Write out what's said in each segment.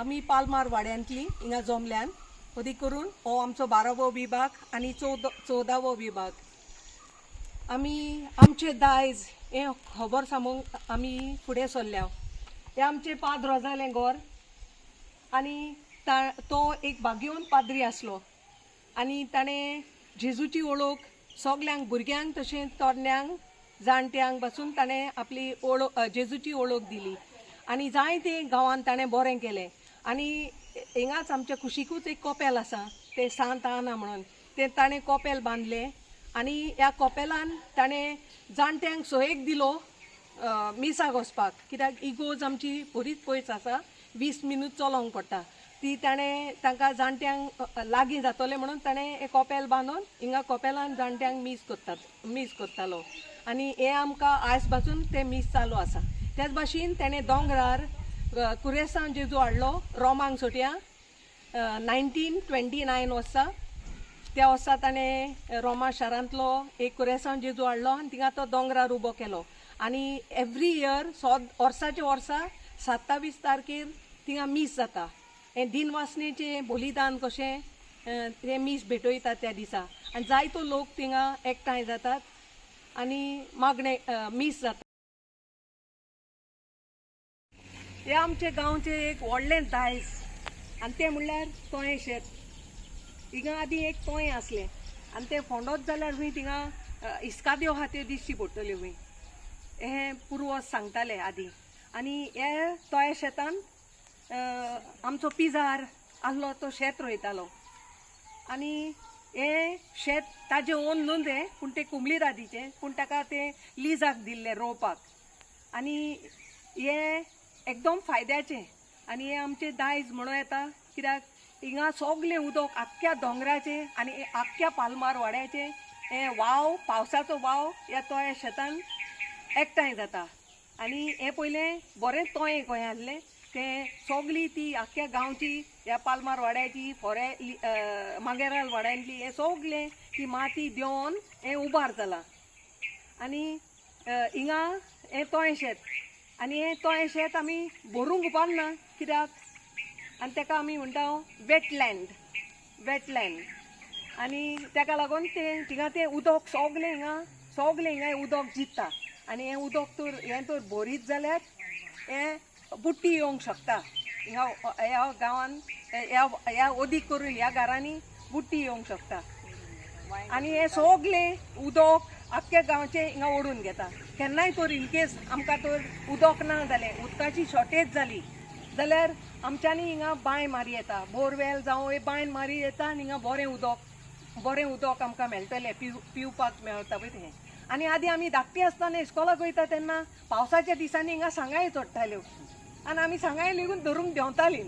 आमी पालमार वाड्यांतली हिंगा जमल्यान मदीं करून हो आमचो 12वो विभाग आनी 14वो विभाग. आमचे दायज हें खबर सांगूंक आमी फुडें सरल्या. हें आमचें पाद रोजालें गोर आनी तो एक भाग्यवन पाद्री आसलो आनी ताणें जेजूची ओळख सगल्यांक भुरग्यांक तशेंच तरण्यांक जाणट्यांक पासून ताणें आपली जेजूची ओळख दिली आनी जायते गांवांत ताणें बरें केलें. आनी हिंगाच आमच्या कुशीकूच एक कोपेल आसा तें सांत आना म्हणून तें ताणें कोपेल बांदलें आनी ह्या कोपेलान ताणें जाणट्यांक सोयेक दिलो मिसाक वचपाक, कित्याक इगोज आमची बरीच पयस आसा, 20 मिनट चलोंक पडटा. ती ताणें तांकां जाणट्यांक लागीं जातलें म्हणून ताणें एक कोपेल बांदून हिंगा कोपेलान जाणट्यांक मीस करतालो आनी हें आमकां आयज पासून तें मीस चालू आसा. त्याच भाशेन तेणें दोंगरार कुरेसांव जेजू हाडलो रोमांक सोट्या 1929 वर्सा. त्या वर्सा ताणें रोमा शारांतलो एक कुरेसांव जेजू हाडलो आनी थिंगा तो दोंगरार उबो केलो आनी एवरी इयर वर्साच्या वर्सा 27 तारखेर थिंगा मीस जाता. हें दिनवासनेचें बलिदान कशें तें मीस भेटयतात त्या दिसा आनी जायतो लोक थिंगा एकठांय जातात आनी मागणे मीस जाता. हे आमचे गांवचे एक व्हडलें दायज आनी तें म्हणल्यार तोय शेत. हिंगा आदीं एक तोय आसलें आनी तें फोंडोत जाल्यार खंय थिंगा इस्काद्यो आहा त्यो दिश्टी पडटल्यो खंय, हें पुर्वज सांगताले आदीं. आनी हे तोय शेतान आमचो पिजार आसलो तो शेत रोयतालो आनी हें शेत ताजें ओन न्हू तें, पूण तें कुंबळी रादीचें, पूण ताका तें लिजाक दिल्लें रोवपाक आनी हें एकदम फायद्याचें आनी हें आमचें दायज म्हणूं येता. कित्याक हिंगा सगलें उदक आख्ख्या दोंगराचें आनी आख्ख्या पालमार वाड्याचें हें वाव, पावसाचो वाव ह्या तोय शेतान एकठांय जाता. आनी हें पयलें बरें तोय गोंय आहलें तें सगलीं ती आख्ख्या गांवची ह्या पालमार वाड्याची मागेराल वाड्यांतली हें सगलें ती माती देंवन हें उबार जालां. आनी हिंगा हें तोय शेत आनी हें तोय शेत आमी भरूंक उपकारना, कित्याक आनी ताका आमी म्हणटा वेटलँड आनी ताका लागून तें थिंगा तें उदक सगलें हिंगा उदक जित्ता आनी हें उदक तर भरीत जाल्यार हें बुट्टी येवंक शकता. ह्या गांवान ह्या ओदीक करून ह्या घरांनी बुट्टी येवंक शकता आनी हें सगलें उदक आख्ख्या गांवचें हिंगा ओडून घेता. केन्नाय तर इनकेस आमकां तर उदक ना जालें, उदकाची शॉर्टेज जाली जाल्यार आमच्यांनी हिंगा बांय मारी येता, बोरवेल जावं हे बांयन मारी येता आनी हिंगा बरें उदक आमकां मेळटलें, पिवपाक मेळटा पळय तें. आनी आदीं आमी धाकटी आसतना इस्कॉलाक वयता तेन्ना पावसाच्या दिसांनी हिंगा सांगाय चडटाल्यो आनी आमी सांगाय लेगून धरूंक देंवतालीं,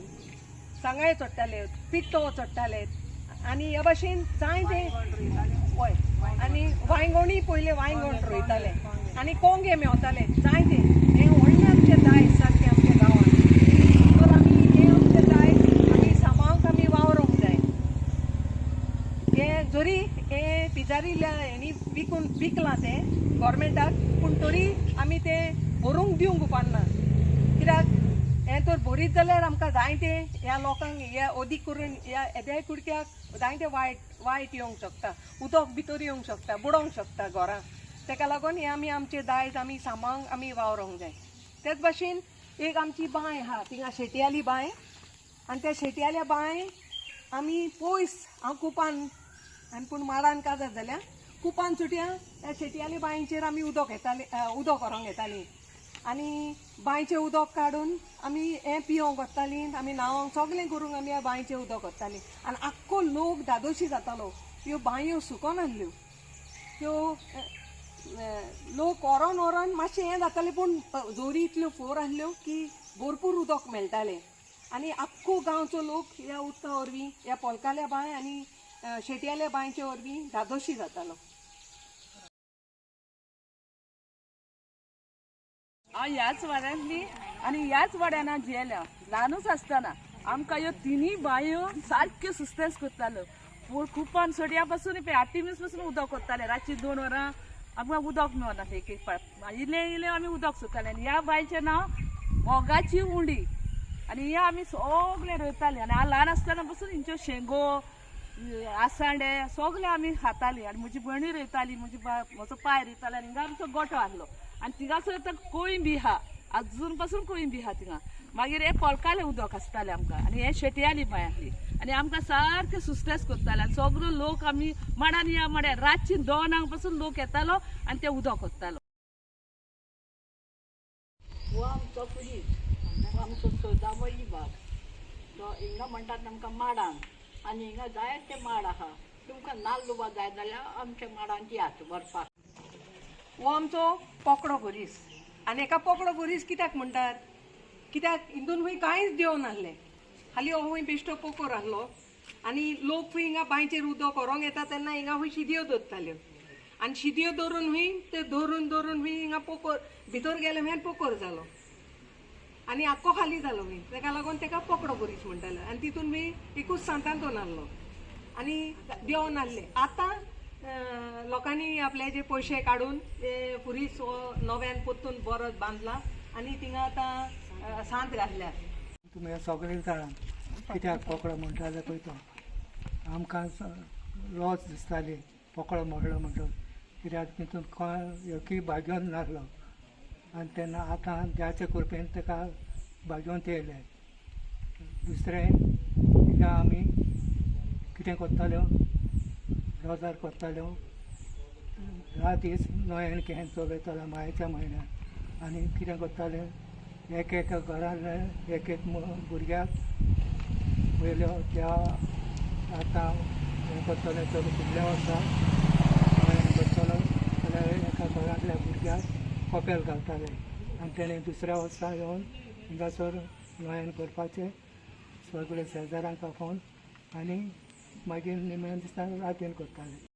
सांगाय चडटाले, पिट्टो चडटाले आनी ह्या भाशेन जायते हय. आनी वांयगणी पयले वांयगण रोयताले आनी कोंगे मेवताले जायते. हें व्हडलें आमचें दायज सारकें आमच्या गांवांत. तर आमी हें आमचें दायज आमी सांबाळूंक आमी वावरूंक जाय. हें जरी हें पिजारिल्ल्या हेणी विकलां तें गोवोरमेंटाक, पूण तरी आमी तें भरूंक दिवंक उपकारना. कित्याक हें तर भरीत जाल्यार आमकां जायते ह्या लोकांक ह्या ओदीक करून ह्या येद्या कुडक्याक जायते वायट येवंक शकता, उदक भितर येवंक शकता, बुडोवंक शकता घरां. ताका लागून हें आमी आमचें दायज आमी सांबाळूंक आमी वावरूंक जाय. तेच भाशेन एक आमची बांय आहा थिंगा शेटयाली बांय आनी त्या शेटयाल्या बांय आमी पयस हांव कुपान आनी पूण माडान काजार जाल्या कुपान सुट्या त्या शेटयाली बांयचेर आमी उदक व्हरोंक येतालीं आनी बांयचें उदक काडून आमी हें पिवंक वतालीं, आमी न्हांवंक सगलें करूंक आमी ह्या बांयचें उदक व्हरतालीं. आनी आख्खो लोक धादोशी जातालो. ह्यो बांयो सुकोन आसल्यो, त्यो लोक व्हरोन मातशें हें जातालें, पूण जोरी इतल्यो फोर आसल्यो की भरपूर उदक मेळटालें आनी आख्खो गांवचो लोक ह्या उदका वरवीं ह्या पोलकाल्या बांय आनी शेटयाल्या बांयचे वरवीं धादोशी जातालो. हांव ह्याच वाड्यांतली आनी ह्याच वाड्यान हांव जियेल्या. ल्हानूच आसतना आमकां ह्यो तिनूय बांयो सारक्यो सुस्तेस करताल्यो. पूण कुपान सोडया पासून 8 दीस पासून उदक करताले. रातची 2 वरां आमकां उदक मेळना. एक इलें आमी उदक सोदताले. आनी ह्या बांयचें नांव मोगाची उंडी. आनी हे आमी सगळे रोयताली आनी हांव ल्हान आसतना पासून हेंच्यो शेंगो आसांडे सगळे आमी खाताली आनी म्हजी भयणी रोयताली म्हजो पाय रोयतालो आनी हिंगा आमचो गोठो आहलो आनी थिंगासर आतां कोळंबी बी आहा अजून पासून कोळंबी बी आहा थिंगा मागीर हे पोलकाले उदक आसतालें आमकां आनी हे शेटयाली बाय आहली आनी आमकां सारकें सुस्तेस करताले आनी सगळो लोक आमी माडान या म्हळ्यार रातची 2 पासून लोक येतालो आनी ते उदक ओततालो. हो आमचो पुलीस हो आमचो सदावळी भाग तो हिंगा म्हणटात आमकां माडान आनी हिंगा जायते माड आहा तुमकां नाल्ल लुबा जाय जाल्यार आमच्या माडांची यात व्हरपाक. हो आमचो पोकडो भरीस आनी एका पोकडो भरीस कित्याक म्हणटात कित्याक हितून हूंय कांयच देव नासलें हाली हो हूंय बेश्टो पोकोर आहलो आनी लोक हूंय हिंगा बांयचेर उदक व्हरोंक येता तेन्ना हिंगा हूंय शिदयो दवरताल्यो आनी शिदयो दवरून हूंय ते धरून हूंय हिंगा पोकोर भितर गेले म्हळ्यार पोकोर जालो आनी आख्खो खाली जालो हूंय तेका लागून तेका पोकडो भरीस म्हणटाले आनी तितून हूंय एकूच सांतांतो नासलो आनी देव नासले. आतां लोकांनी आपले जे पयशे काडून ते पुरीस नव्यान पोत्तून बरो बांदला आनी थिंगा आतां सांत घातल्यात. तुमी सगळे जाणां कित्याक पोकडो म्हणटाले पळय तो आमकां लॉस दिसताली पोकडो मोडलो म्हणटून कित्याक तितून एकूय भाग्योन नासलो आनी तेन्ना आतां देवाचे कृपेन ताका भाग्योन येयले. दुसरें कित्याक आमी कितें करताल्यो रोजार करताल्यो 10 दीस नोयेन केन चलयतालो मायेच्या म्हयन्यान आनी कितें करताले एक घरांतले एक भुरग्याक पयल्यो त्या आतां हें करतले चल फुडल्या वर्सा नोयेन करतलो जाल्यार एका घरांतल्या भुरग्याक कपेल घालताले आनी तेणें दुसऱ्या वर्सा येवन हिंगासर नोयेन करपाचें सगळे शेजाऱ्यांक आपोवन आनी मागीर निमण्या दिसा रातीन करताले.